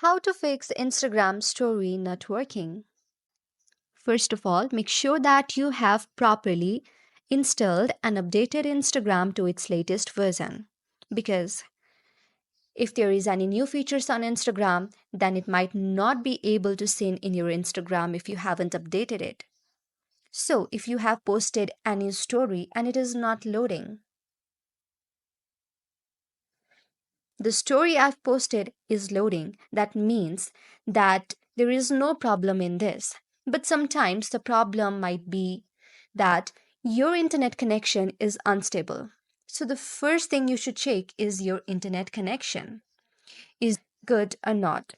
How to fix Instagram story not working. First of all, make sure that you have properly installed and updated Instagram to its latest version. Because if there is any new features on Instagram, then it might not be able to seen in your Instagram if you haven't updated it. So, if you have posted any story and it is not loading, the story I've posted is loading. That means that there is no problem in this. But sometimes the problem might be that your internet connection is unstable. So the first thing you should check is your internet connection is good or not.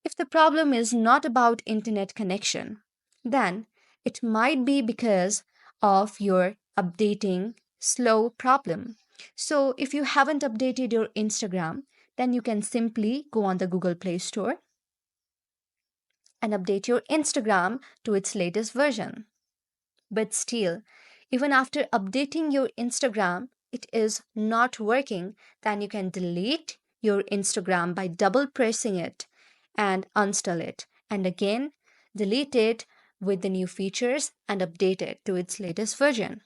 If the problem is not about internet connection, then it might be because of your updating slow problem. So if you haven't updated your Instagram, then you can simply go on the Google Play Store and update your Instagram to its latest version. But still, even after updating your Instagram, it is not working, then you can delete your Instagram by double pressing it and uninstall it. And again, delete it with the new features and update it to its latest version.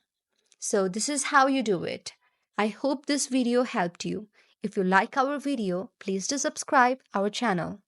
So this is how you do it. I hope this video helped you. If you like our video, please do subscribe our channel.